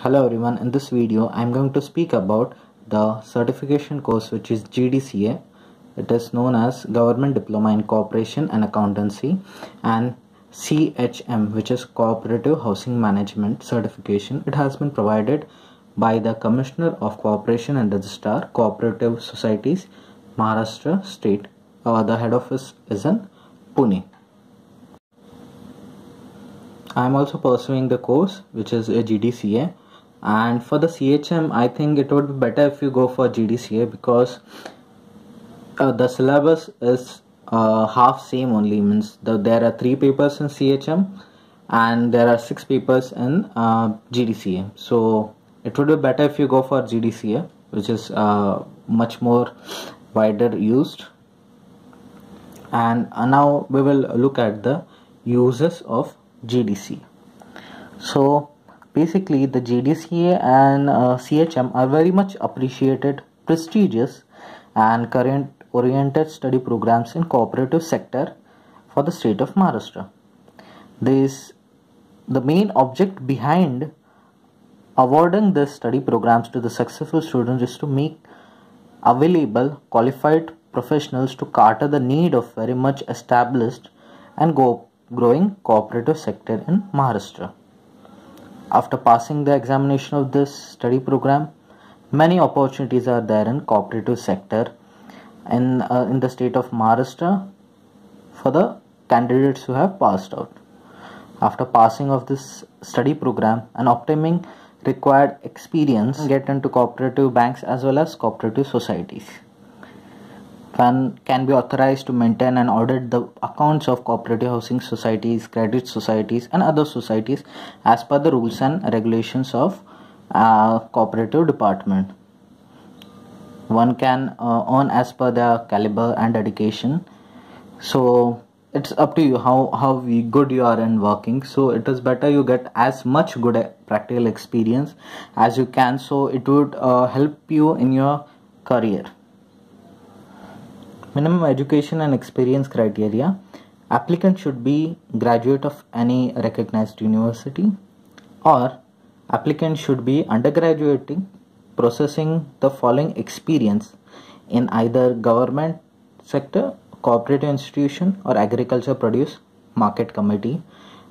Hello everyone, in this video I am going to speak about the certification course which is GDCA. It is known as Government Diploma in Corporation and Accountancy, and CHM, which is Cooperative Housing Management certification. It has been provided by the Commissioner of Corporation and Registrar Cooperative Societies, Maharashtra State. The head office is in Pune. I am also pursuing the course which is a GDCA, and for the CHM I think it would be better if you go for GDCA because the syllabus is half same only, means there are 3 papers in CHM and there are 6 papers in GDCA. So it would be better if you go for GDCA, which is much more wider used. And now we will look at the uses of GDCA. So basically the GDCA and CHM are very much appreciated, prestigious and current oriented study programs in cooperative sector for the state of Maharashtra. The main object behind awarding the study programs to the successful students is to make available qualified professionals to cater the need of very much established and growing cooperative sector in Maharashtra. After passing the examination of this study program, many opportunities are there in cooperative sector in the state of Maharashtra for the candidates who have passed out. After passing of this study program and obtaining required experience, get into cooperative banks as well as cooperative societies. Can be authorized to maintain and audit the accounts of cooperative housing societies, credit societies and other societies as per the rules and regulations of cooperative department. One can earn as per their caliber and dedication. So it's up to you how good you are in working. So it is better you get as much good practical experience as you can, so it would help you in your career. Minimum education and experience criteria. Applicant should be graduate of any recognized university, or applicant should be undergraduating possessing the following experience in either government sector, cooperative institution or agriculture produce market committee.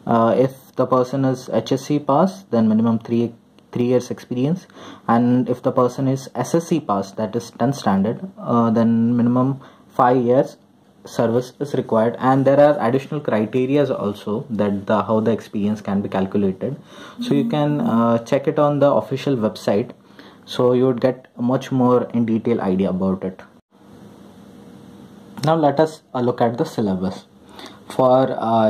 If the person is HSC pass, then minimum 3 years experience, and if the person is SSC pass, that is 10th standard, then minimum 5 years service is required. And there are additional criteria also that how the experience can be calculated, so you can check it on the official website, so you would get a much more in detail idea about it. Now let us look at the syllabus. For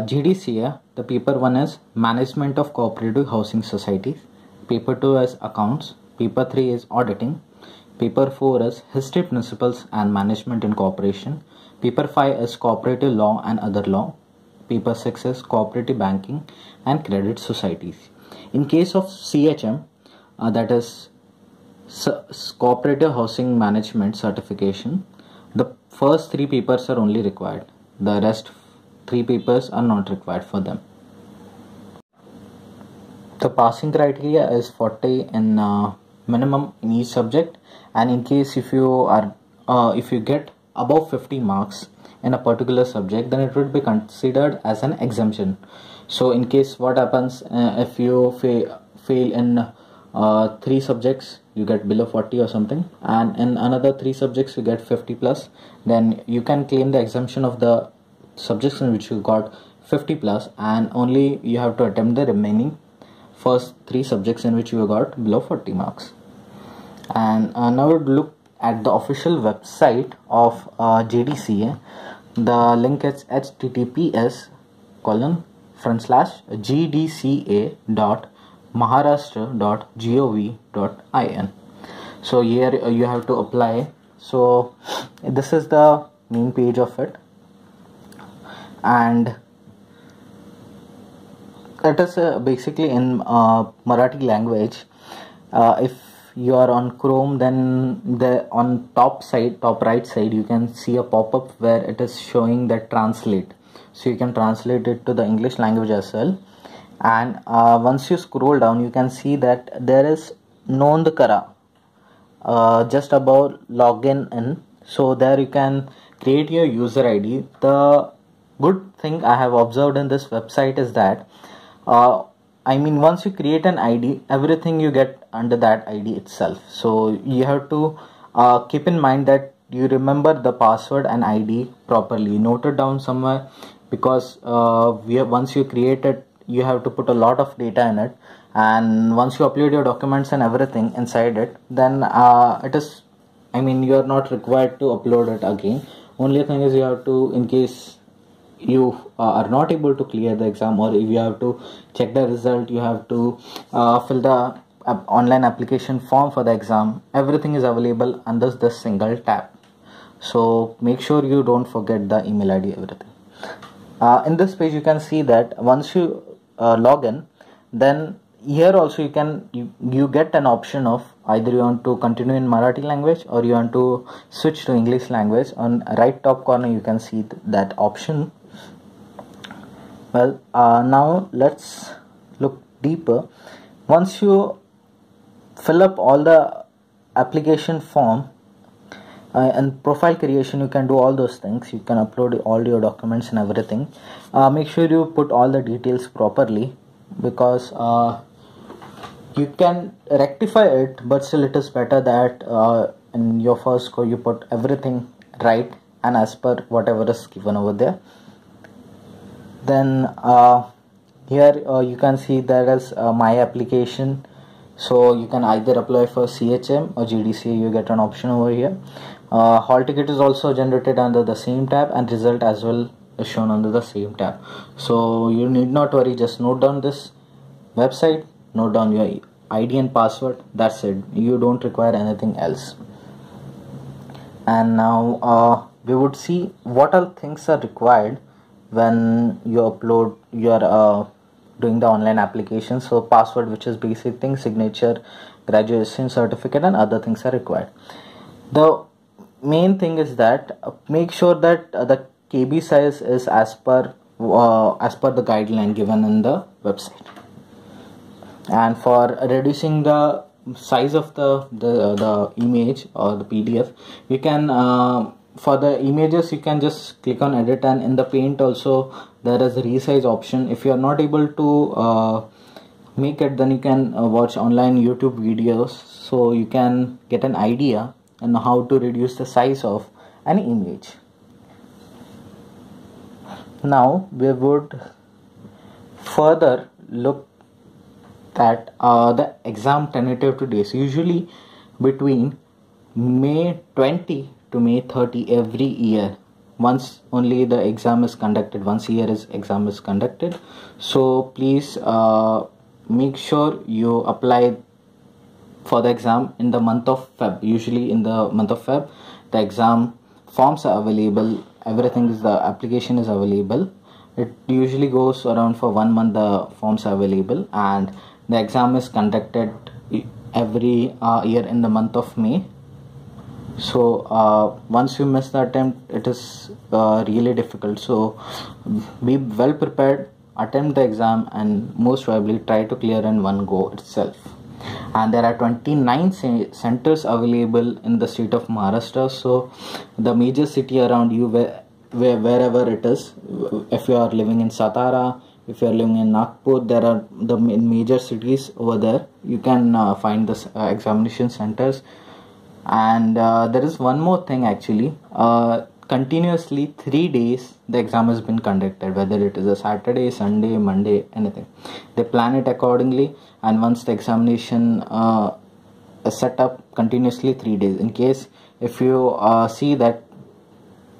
GDCA, the paper 1 is Management of Cooperative Housing Societies, paper 2 is Accounts, paper 3 is Auditing, paper 4 is History, Principles and Management in Corporation, paper 5 is Cooperative Law and Other Law, paper 6 is Cooperative Banking and Credit Societies. In case of CHM, that is Cooperative Housing Management certification, the first 3 papers are only required. The rest 3 papers are not required for them. The passing criteria is 40 in minimum in each subject, and in case if you get above 50 marks in a particular subject, then it would be considered as an exemption. So in case what happens if you fail in 3 subjects, you get below 40 or something, and in another 3 subjects you get 50 plus, then you can claim the exemption of the subjects in which you got 50 plus, and only you have to attempt the remaining first 3 subjects in which you got below 40 marks. And now we'll look at the official website of GDCA. The link is https://gdca.maharashtra.gov.in. so here you have to apply. So this is the main page of it, and it is basically in Marathi language. If you are on Chrome, then on top right side you can see a pop-up where it is showing that translate, so you can translate it to the English language as well. And once you scroll down, you can see that there is Nond Kara just above login in. So there you can create your user ID. The good thing I have observed in this website is that once you create an ID, everything you get under that ID itself. So you have to keep in mind that you remember the password and ID properly, note it down somewhere, because once you create it, you have to put a lot of data in it, and once you upload your documents and everything inside it, then you are not required to upload it again. Only thing is, you have to, in case you are not able to clear the exam, or if you have to check the result, you have to fill the online application form for the exam. Everything is available under this single tab. So make sure you don't forget the email ID, everything. In this page you can see that once you log in, then here also you get an option of either you want to continue in Marathi language or you want to switch to English language. On right top corner you can see that option. Well, now let's look deeper. Once you fill up all the application form and profile creation, you can do all those things. You can upload all your documents and everything. Make sure you put all the details properly, because you can rectify it, but still it is better that in your first score you put everything right and as per whatever is given over there. Then here you can see there is my application. So you can either apply for CHM or GDCA. You get an option over here. Hall ticket is also generated under the same tab, and result as well is shown under the same tab. So you need not worry, just note down this website, note down your ID and password, that's it. You don't require anything else. And now we would see what all things are required when you upload your doing the online application. So password, which is basic thing, signature, graduation certificate, and other things are required. The main thing is that make sure that the KB size is as per the guideline given in the website. And for reducing the size of the image or the PDF, you can for the images you can just click on edit, and in the paint also there is a resize option. If you are not able to make it, then you can watch online YouTube videos, so you can get an idea on how to reduce the size of an image. Now we would further look at the exam tentative days. Usually between May 20 to May 30 every year, once only the exam is conducted, once a year exam is conducted. So please make sure you apply for the exam in the month of Feb. Usually in the month of Feb, the exam forms are available, everything is, the application is available. It usually goes around for 1 month, the forms are available, and the exam is conducted every year in the month of May. So once you miss the attempt, it is really difficult. So be well prepared, attempt the exam, and most probably try to clear in one go itself. And there are 29 centers available in the state of Maharashtra. So the major city around you, wherever it is, if you are living in Satara, if you are living in Nagpur, there are the major cities over there. You can find the examination centers. And there is one more thing actually. Continuously 3 days the exam has been conducted, whether it is a Saturday, Sunday, Monday, anything. They plan it accordingly, and once the examination is set up, continuously 3 days. In case if you see that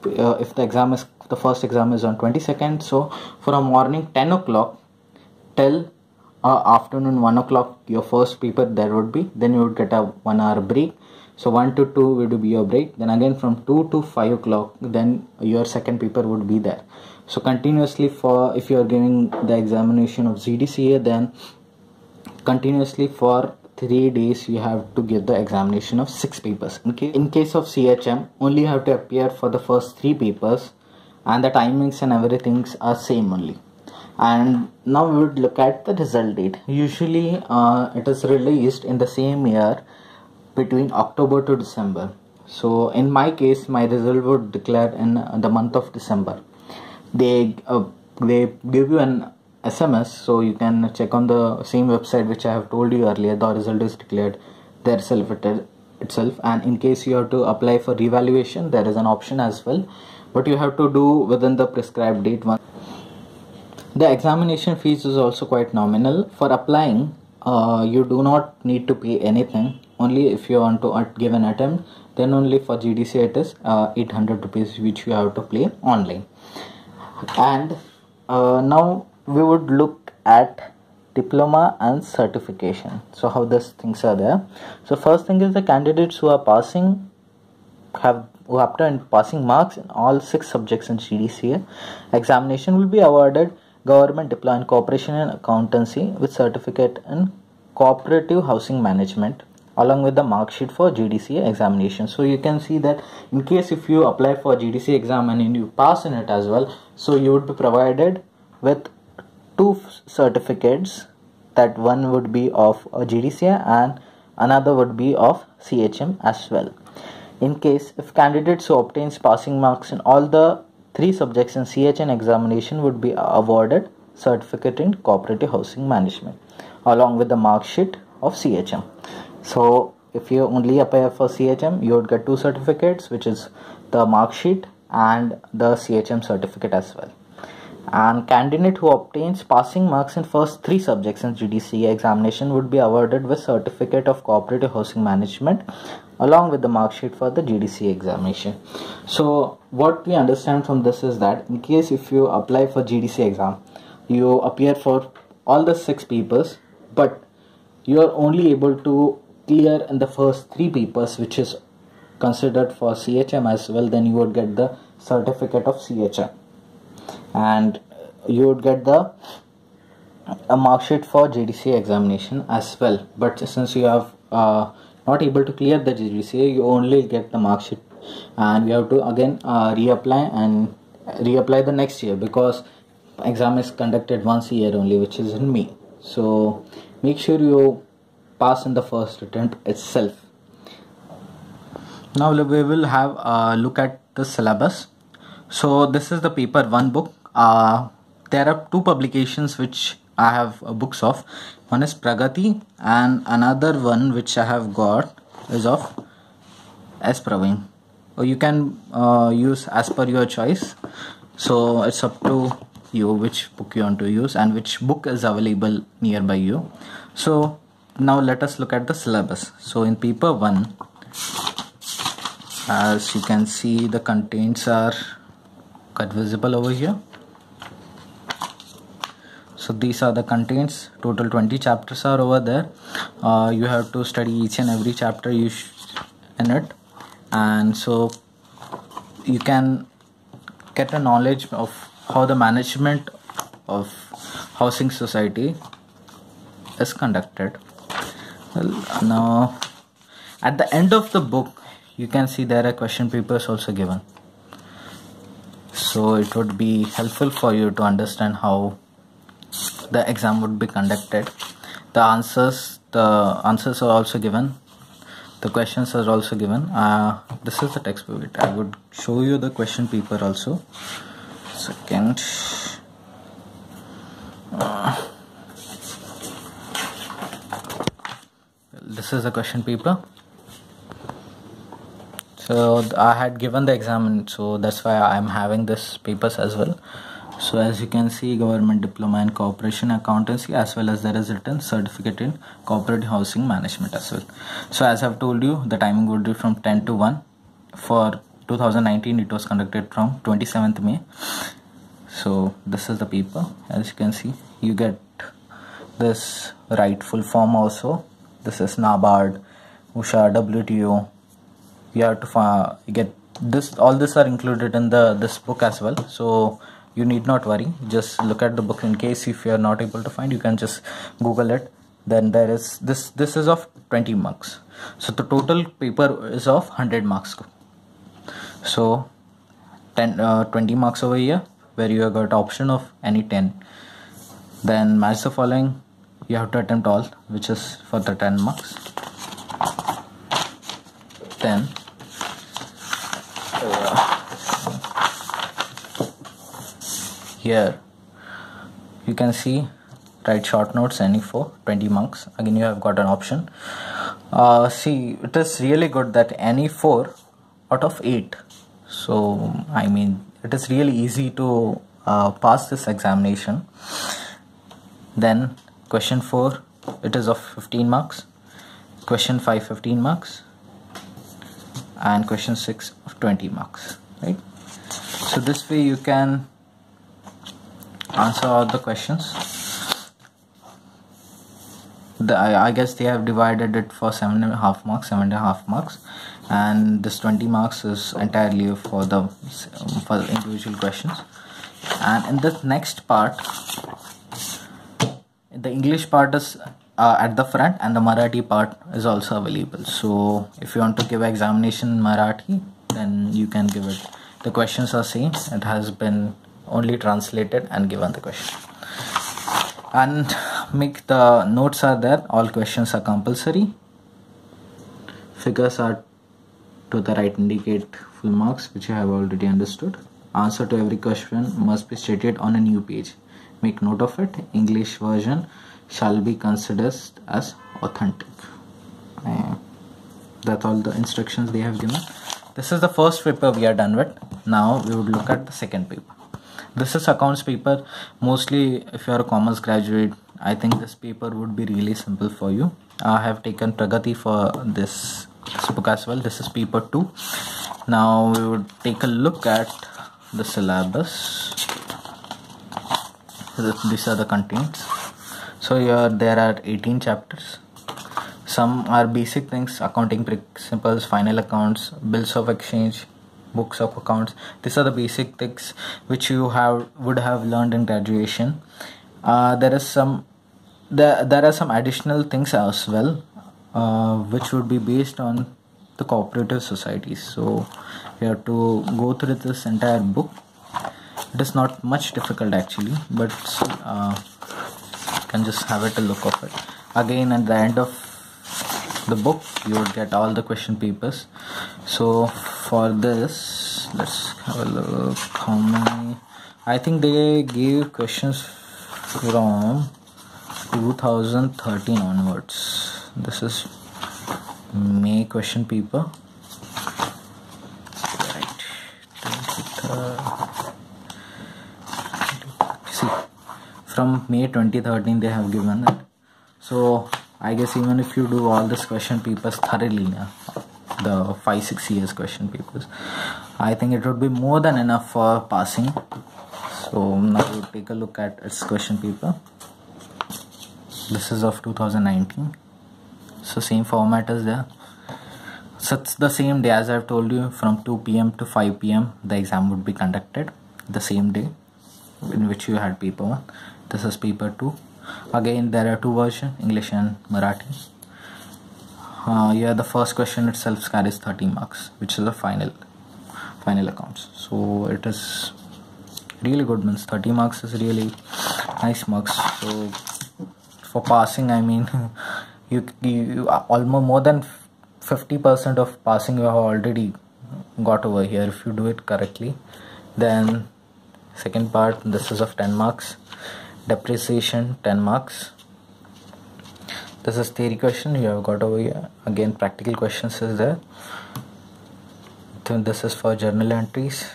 if the first exam is on 22nd, so from morning 10 o'clock till afternoon 1 o'clock your first paper there would be, then you would get a 1 hour break. So 1 to 2 would be your break, then again from 2 to 5 o'clock then your second paper would be there. So continuously, for if you are giving the examination of GDCA, then continuously for 3 days you have to give the examination of 6 papers. In case of CHM, only you have to appear for the first 3 papers, and the timings and everything are same only. And now we would look at the result date. Usually it is released in the same year between October to December. So in my case, my result would declare in the month of December. They give you an SMS, so you can check on the same website which I have told you earlier. The result is declared there itself, and in case you have to apply for revaluation, there is an option as well, but you have to do within the prescribed date. The examination fees is also quite nominal. For applying, you do not need to pay anything. Only if you want to give an attempt, then only for GDC it is 800 rupees, which you have to pay online. And now we would look at diploma and certification. So how these things are there. So first thing is the candidates who are who have obtained passing marks in all 6 subjects in GDCA examination will be awarded Government Diploma in Corporation and Accountancy with certificate in Cooperative Housing Management along with the mark sheet for GDCA examination. So you can see that in case if you apply for GDCA exam and you pass in it as well, so you would be provided with 2 certificates, that one would be of GDCA and another would be of CHM as well. In case if candidates who obtains passing marks in all the 3 subjects in CHN examination would be awarded certificate in Cooperative Housing Management along with the mark sheet of CHM. So if you only apply for CHM, you would get 2 certificates, which is the mark sheet and the CHM certificate as well. And candidate who obtains passing marks in first 3 subjects in GDCA examination would be awarded with certificate of Cooperative Housing Management along with the mark sheet for the GDCA examination. So what we understand from this is that in case if you apply for GDCA exam, you appear for all the 6 papers, but you are only able to clear in the first 3 papers, which is considered for CHM as well, then you would get the certificate of CHM and you would get a mark sheet for GDCA examination as well. But since you have not able to clear the GDCA, you only get the mark sheet and you have to again reapply the next year, because exam is conducted once a year only, which is in May. So make sure you pass in the first attempt itself. Now we will have a look at the syllabus. So this is the paper 1 book. There are 2 publications which I have books of. One is Pragati and another one which I have got is of S. Praveen. Or you can use as per your choice. So it's up to you which book you want to use and which book is available nearby you. So now let us look at the syllabus. So in paper 1, as you can see, the contents are quite visible over here. So these are the contents. Total 20 chapters are over there. You have to study each and every chapter in it, and so you can get a knowledge of how the management of housing society is conducted. Well, now at the end of the book you can see there are question papers also given, so it would be helpful for you to understand how the exam would be conducted. The answers are also given, the questions are also given. This is the textbook. I would show you the question paper also. Second. This is the question paper. So I had given the exam, so that's why I am having this papers as well. So as you can see, Government Diploma in Corporation Accountancy, as well as there is written certificate in Cooperative Housing Management as well. So as I've told you, the timing would be from 10 to 1. For 2019 it was conducted from 27th May. So this is the paper. As you can see, you get this right full form also. This is NABARD, Usha, WTO. You have to get this. All this are included in this book as well. So you need not worry. Just look at the book. In case if you are not able to find, you can just Google it. Then there is this. This is of 20 marks. So the total paper is of 100 marks. So 20 marks over here, where you have got option of any 10. Then match the following. You have to attempt all, which is for the 10 marks. Then here you can see write short notes any for 20 marks. Again, you have got an option. See, it is really good that any 4 out of 8. So I mean, it is really easy to pass this examination. Then question 4, it is of 15 marks. Question 5, 15 marks. And question 6 of 20 marks, right? So this way you can answer all the questions. I guess they have divided it for 7.5 marks, 7.5 marks, and this 20 marks is entirely for the individual questions. And in the next part, the English part is at the front, and the Marathi part is also available. So if you want to give examination in Marathi, then you can give it. The questions are same. It has been only translated and given the question. And make the notes are there. All questions are compulsory. Figures are to the right indicate full marks, which you have already understood. Answer to every question must be stated on a new page. Make note of it. English version shall be considered as authentic. That's all the instructions they have given. This is the first paper we are done with. Now we would look at the second paper. This is accounts paper. Mostly if you are a commerce graduate, I think this paper would be really simple for you. I have taken Pragati for this book as well. This is paper 2. Now we would take a look at the syllabus. These are the contents. So here there are 18 chapters. Some are basic things: accounting principles, final accounts, bills of exchange, books of accounts. These are the basic things which you would have learned in graduation. There are some additional things as well, which would be based on the cooperative societies. So you have to go through this entire book. It is not much difficult actually, but you can just have a look of it. Again, at the end of the book you would get all the question papers. So for this, let's have a look. How many? I think they gave questions from 2013 onwards. This is May question paper. Right. See, from May 2013 they have given it. So I guess even if you do all this question papers thoroughly, the 5-6 years question papers, I think it would be more than enough for passing. So now we'll take a look at its question paper. This is of 2019. So same format is there. So it's the same day as I've told you, from 2 PM to 5 PM the exam would be conducted, the same day in which you had paper 1. This is paper 2. Again there are 2 versions, English and Marathi. Here the first question itself carries 30 marks, which is the final accounts. So it is really good, means 30 marks is really nice marks. So for passing, I mean, you almost more than 50% of passing you have already got over here if you do it correctly. Then second part, this is of 10 marks. Depreciation 10 marks. This is theory question you have got over here. Again practical questions is there. Then this is for journal entries.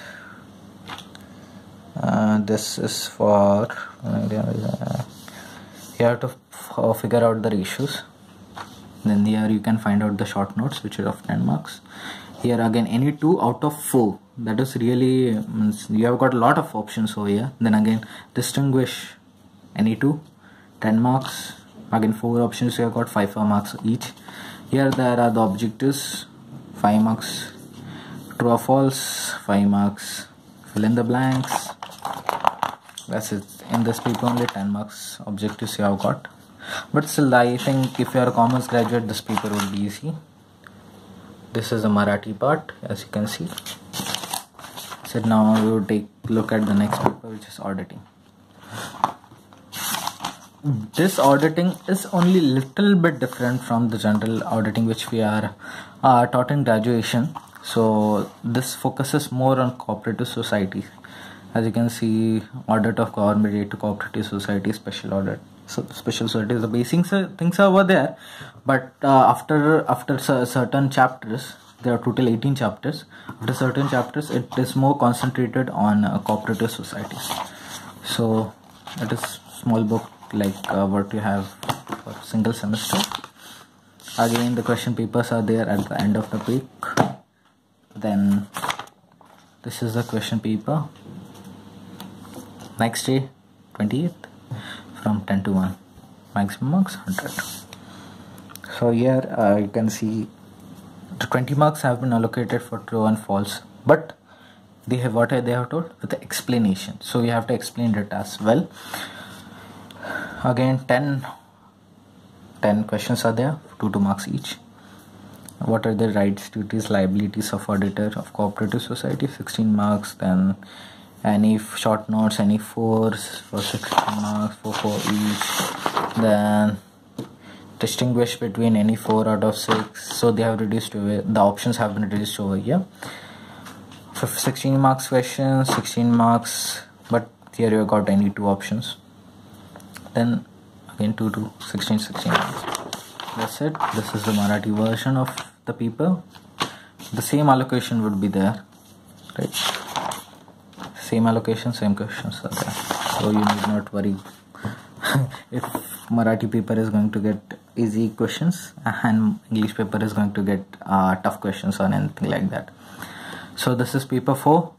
This is for you have to figure out the ratios. Then here you can find out the short notes, which are of 10 marks. Here again any 2 out of 4, that is really, you have got a lot of options over here. Then again distinguish any 2, 10 marks. Again 4 options, you have got 5 marks each. Here there are the objectives, 5 marks. True or false, 5 marks. Fill in the blanks. That's it. In this paper only 10 marks objectives you have got. But still I think if you are a commerce graduate, this paper would be easy. This is the Marathi part, as you can see. So now we will take a look at the next paper, which is auditing. this auditing is only little bit different from the general auditing which we are taught in graduation. So this focuses more on cooperative societies. As you can see, audit of government aid to cooperative society, special audit. So special societies, the basic things are over there, but after certain chapters, there are total 18 chapters. After certain chapters, it is more concentrated on cooperative societies. So it is small book like what you have for single semester. Again, the question papers are there at the end of the week. Then this is the question paper. Next day, 28th, from 10 to 1, maximum marks 100. So here you can see the 20 marks have been allocated for true and false, but they have what they have told with the explanation. So you have to explain it as well. Again, 10 questions are there, 2 marks each. What are the rights, duties, liabilities of auditor of cooperative society? 16 marks. Then any short notes, any 4s for 16 marks, 4 each. Then distinguish between any 4 out of 6. So they have reduced over, the options have been reduced over here. 16 marks questions, 16 marks, but here you got any 2 options. Then again 2 to 16 marks. That's it. This is the Marathi version of the paper. The same allocation would be there, right? Same allocation, same questions are there, so you need not worry if Marathi paper is going to get easy questions and English paper is going to get tough questions or anything like that. So this is paper 4.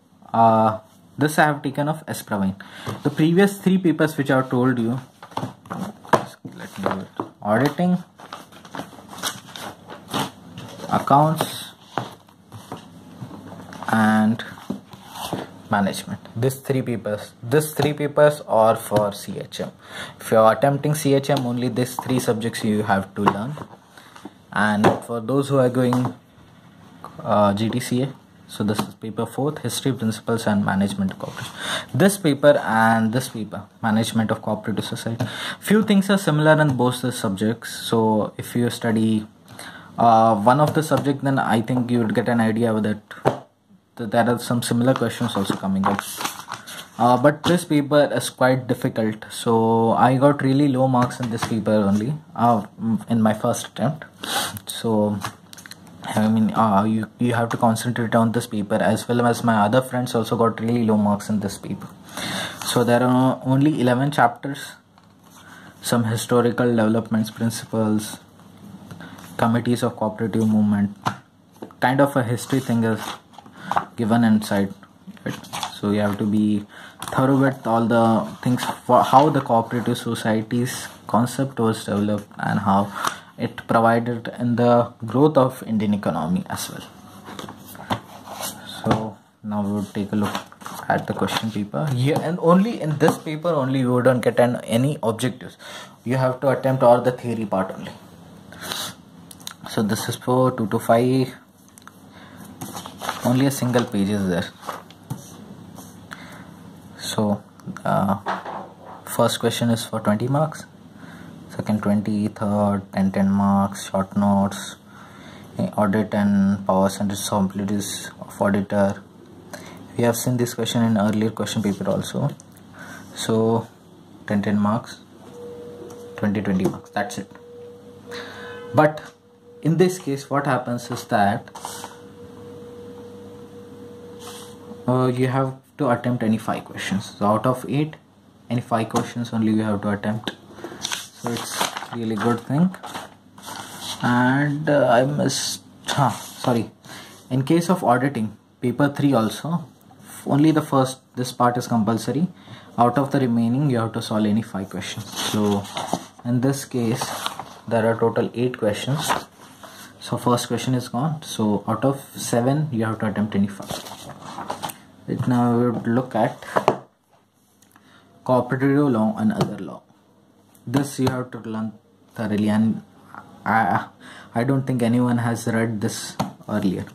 This I have taken of S. Praveen. The previous 3 papers which I have told you, let me do it. Auditing, accounts, and management. These three papers are for CHM. If you are attempting CHM, only these 3 subjects you have to learn. And for those who are going GDCA, so this is paper 4, history, principles, and management of cooperation. This paper and this paper, management of cooperative society, few things are similar in both the subjects. So if you study one of the subject, then I think you would get an idea of that there are some similar questions also coming up. But this paper is quite difficult, so I got really low marks in this paper only in my first attempt. So I mean, you have to concentrate on this paper, as well as my other friends also got really low marks in this paper. So there are only 11 chapters, some historical developments, principles, committees of cooperative movement, kind of a history thing is given inside, right? So you have to be thorough with all the things for how the cooperative society's concept was developed and how it provided in the growth of Indian economy as well. So now we will take a look at the question paper here, and only in this paper only you don't get any objectives. You have to attempt all the theory part only. So this is for 2 to 5. Only a single page is there. So first question is for 20 marks, second 20, third 10 marks, short notes, audit and powers and responsibilities of auditor. We have seen this question in earlier question paper also. So 10 marks, 20 marks, that's it. But in this case what happens is that you have to attempt any 5 questions. So out of 8, any 5 questions only you have to attempt. So it's really good thing. And I missed, sorry, in case of auditing paper 3 also, only the first, this part is compulsory. Out of the remaining you have to solve any 5 questions. So in this case there are total 8 questions. So first question is gone. So out of 7 you have to attempt any 5. Right, now we would look at cooperative law and other law. This you have to learn thoroughly, and I don't think anyone has read this earlier.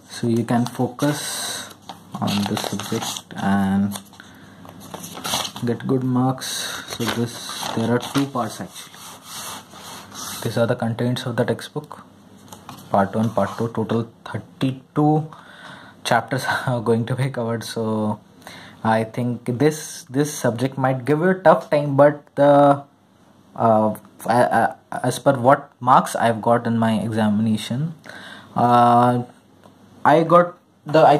So you can focus on this subject and get good marks. So there are two parts actually. These are the contents of the textbook. Part 1, part 2, total 32 chapters are going to be covered. So I think this subject might give you a tough time, but as per what marks I've got in my examination, I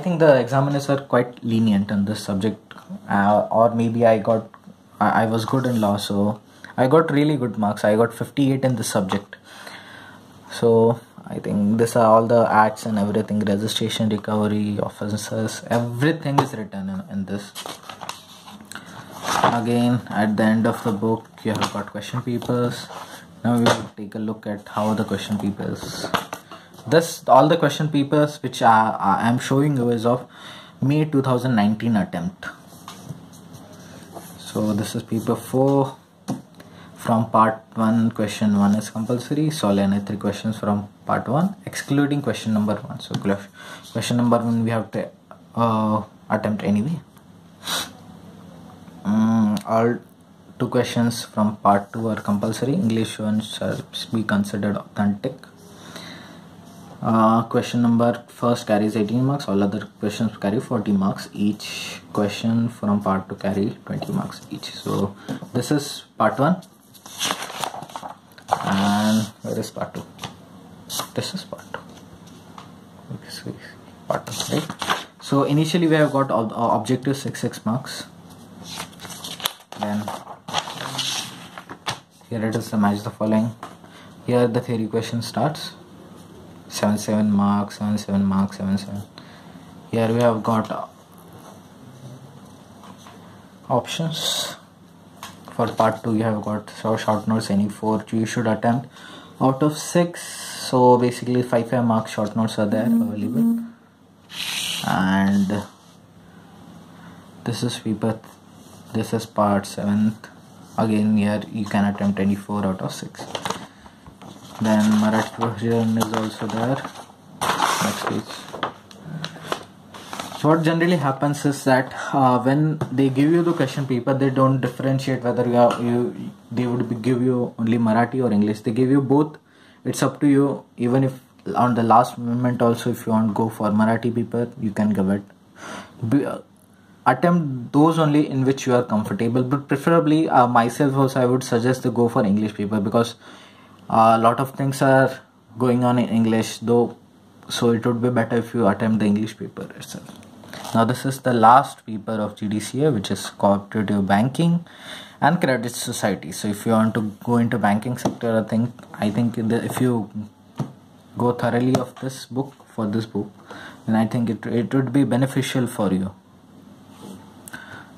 think the examiners are quite lenient on this subject, or maybe I was good in law, so I got really good marks. I got 58 in this subject. So I think these are all the acts and everything, registration, recovery, offences, everything is written in this. Again, at the end of the book, you have got question papers. Now we will take a look at how the question papers. All the question papers which I am showing you is of May 2019 attempt. So this is paper 4. From part 1, question 1 is compulsory. Solve any 3 questions from part 1, excluding question number 1. So question number 1 we have to attempt anyway. All 2 questions from part 2 are compulsory. English one shall be considered authentic. Question number first carries 18 marks. All other questions carry 40 marks. Each question from part 2 carry 20 marks each. So this is part 1. And where is part 2? This is part 2. This is part 2, right? So initially we have got objective 6 marks. Then here it is, the match the following. Here the theory question starts. 7 marks, 7 marks, 7. Here we have got options. For part 2 you have got short notes, any 4 you should attempt out of 6. So basically 5 marks short notes are there available. And this is paper, this is part 7th. Again here you can attempt any 4 out of 6. Then Marathi version is also there. Next page. So what generally happens is that when they give you the question paper, they don't differentiate whether they would give you only Marathi or English. They give you both. It's up to you. Even if on the last moment also, if you want to go for Marathi paper, you can give it. Attempt those only in which you are comfortable, but preferably myself also I would suggest to go for English paper, because a lot of things are going on in English though, so it would be better if you attempt the English paper itself. Now this is the last paper of GDCA, which is cooperative banking and credit society. So if you want to go into banking sector, I think if you go thoroughly of this book, then I think it would be beneficial for you.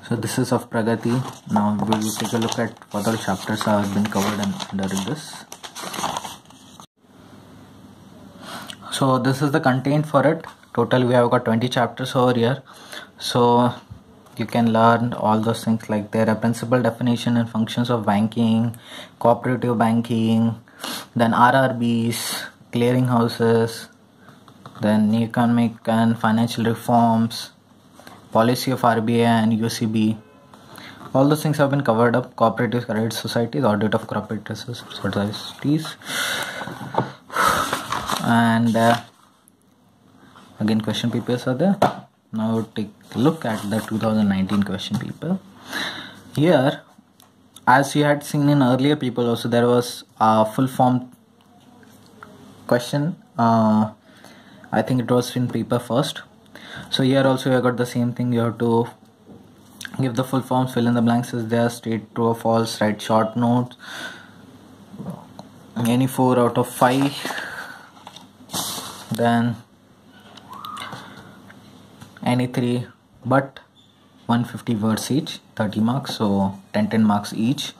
So this is of Pragati. Now we will take a look at what all chapters have been covered under this. So this is the content for it. Total we have got 20 chapters over here. So you can learn all those things, like there are principal definition and functions of banking, cooperative banking, then RRBs, clearing houses, then economic and financial reforms, policy of RBI and UCB. All those things have been covered up. Cooperative credit societies, audit of cooperative societies, and again question papers are there. Now we'll take a look at the 2019 question paper. Here, as you had seen in earlier people also, there was a full form question. I think it was in paper first. So here also you got the same thing. You have to give the full forms, fill in the blanks as there, state true or false, write short notes, any 4 out of 5, then any 3, but 150 words each, 30 marks, so 10 marks each,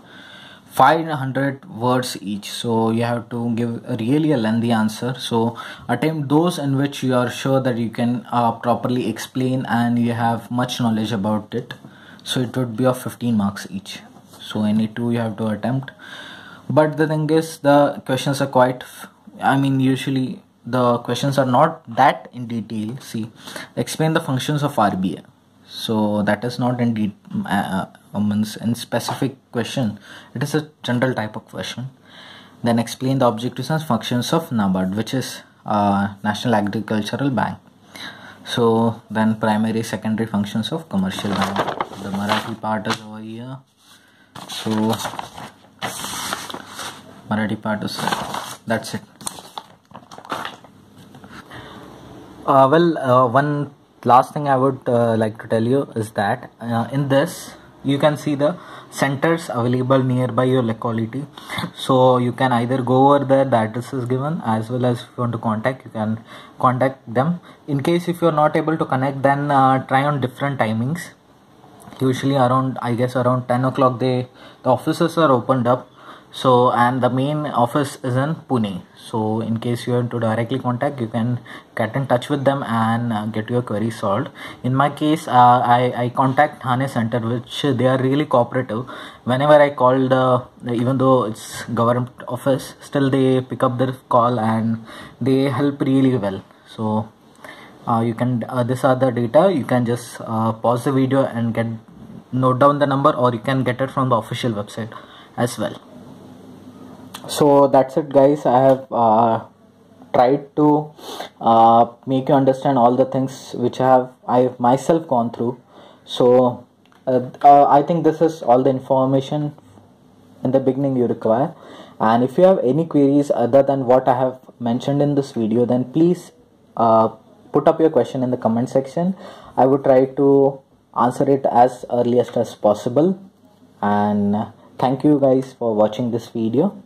500 words each. So you have to give really a lengthy answer. So attempt those in which you are sure that you can properly explain and you have much knowledge about it. So it would be of 15 marks each. So any 2 you have to attempt. But the thing is, the questions are quite, usually the questions are not that in detail. See, explain the functions of RBI. So that is not in means in specific question. It is a general type of question. Then explain the objectives and functions of NABARD, which is National Agricultural Bank. So then primary, secondary functions of commercial bank. The Marathi part is over here. So Marathi part is that's it. One last thing I would like to tell you is that in this you can see the centers available nearby your locality, so you can either go over there, the address is given, as well as if you want to contact, you can contact them. In case if you're not able to connect, then try on different timings. Usually around, I guess around 10 o'clock the offices are opened up. So, and the main office is in Pune. So in case you want to directly contact, you can get in touch with them and get your query solved. In my case, I contact Thane Center, which they are really cooperative. Whenever I called, even though it's government office, still they pick up their call and they help really well. So you can these are the data. You can just pause the video and note down the number, or you can get it from the official website as well. So that's it, guys. I have tried to make you understand all the things which I've myself gone through. So I think this is all the information in the beginning you require. And if you have any queries other than what I have mentioned in this video, then please put up your question in the comment section. I would try to answer it as earliest as possible. And thank you guys for watching this video.